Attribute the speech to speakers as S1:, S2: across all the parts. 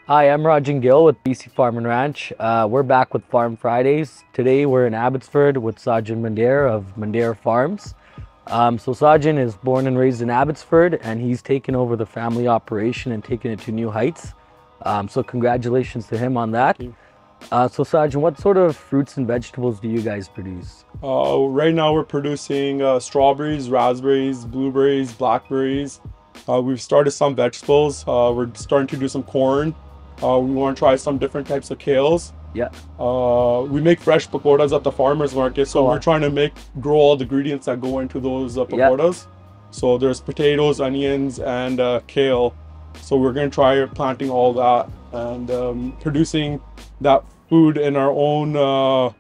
S1: Hi, I'm Rajin Gill with BC Farm and Ranch. We're back with Farm Fridays. Today we're in Abbotsford with Sajan Mandair of Mandair Farms. So Sajan is born and raised in Abbotsford, and he's taken over the family operation and taken it to new heights. So congratulations to him on that. So Sajan, what sort of fruits and vegetables do you guys produce?
S2: Right now we're producing strawberries, raspberries, blueberries, blackberries. We've started some vegetables. We're starting to do some corn. We want to try some different types of kales.
S1: Yeah.
S2: We make fresh pakoras at the farmers market, so we're trying to grow all the ingredients that go into those pakoras. So there's potatoes, onions, and kale. So we're going to try planting all that and producing that food in our own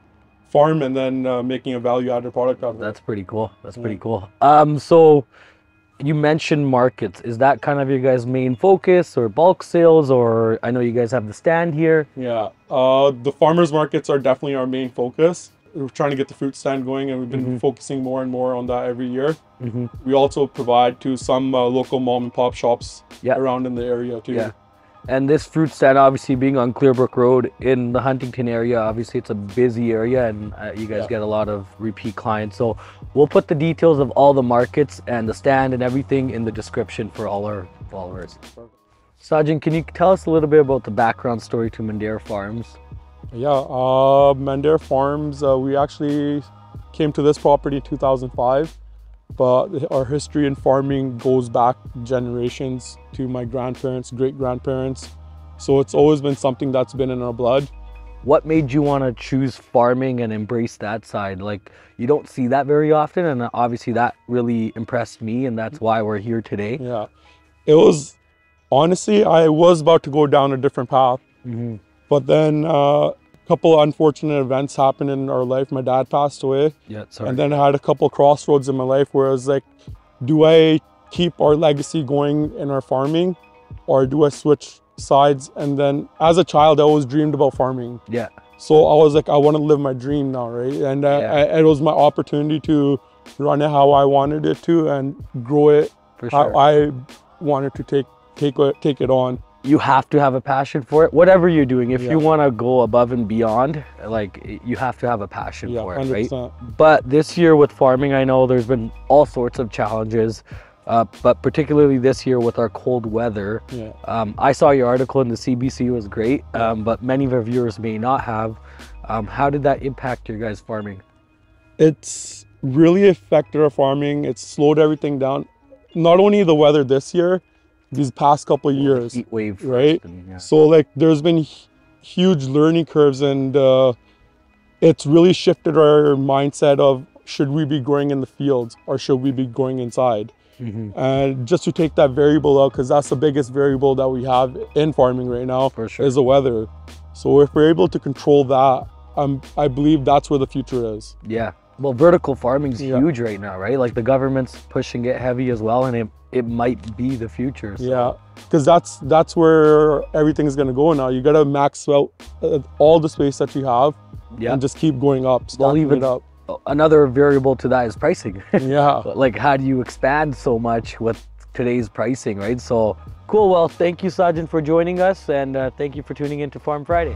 S2: farm, and then making a value-added product out of it.
S1: That's pretty cool. That's pretty cool. So you mentioned markets. Is that kind of your guys' main focus, or bulk sales, or I know you guys have the stand here?
S2: Yeah, the farmers markets are definitely our main focus. We're trying to get the fruit stand going, and we've been focusing more and more on that every year. We also provide to some local mom and pop shops around in the area too.
S1: Yeah. And this fruit stand, obviously being on Clearbrook Rd in the Huntington area, obviously it's a busy area, and you guys get a lot of repeat clients. So we'll put the details of all the markets and the stand and everything in the description for all our followers. Sajan, can you tell us a little bit about the background story to Mandair Farms?
S2: Yeah, Mandair Farms, we actually came to this property in 2005. But our history in farming goes back generations to my grandparents, great-grandparents. So it's always been something that's been in our blood.
S1: What made you want to choose farming and embrace that side? Like, you don't see that very often, and obviously that really impressed me, and that's why we're here today.
S2: Yeah, it was, honestly, I was about to go down a different path. But then couple of unfortunate events happened in our life. My dad passed away.
S1: Yeah, sorry.
S2: And then I had a couple crossroads in my life where I was like, do I keep our legacy going in our farming, or do I switch sides? And then as a child, I always dreamed about farming.
S1: Yeah.
S2: So I was like, I want to live my dream now, right? And it was my opportunity to run it how I wanted it to and grow it how I wanted to take it on.
S1: You have to have a passion for it, whatever you're doing. If you want to go above and beyond, like, you have to have a passion for it, 100%. Right? But this year with farming, I know there's been all sorts of challenges, but particularly this year with our cold weather. I saw your article in the CBC, it was great, but many of our viewers may not have. How did that impact your guys' farming?
S2: It's really affected our farming. It's slowed everything down. Not only the weather this year, these past couple of years,
S1: heat wave,
S2: right? So like there's been huge learning curves, and it's really shifted our mindset of, should we be growing in the fields or should we be growing inside? And just to take that variable out, because that's the biggest variable that we have in farming right now, is the weather. So if we're able to control that, I believe that's where the future is.
S1: Yeah. Well, vertical farming is huge right now, right? Like, the government's pushing it heavy as well, and it might be the future. So.
S2: Yeah, because that's where everything's going to go now. You got to max out all the space that you have, and just keep going up, stacking it up.
S1: Another variable to that is pricing.
S2: Yeah.
S1: Like, how do you expand so much with today's pricing, right? So cool. Well, thank you, Sajan, for joining us, and thank you for tuning in to Farm Friday.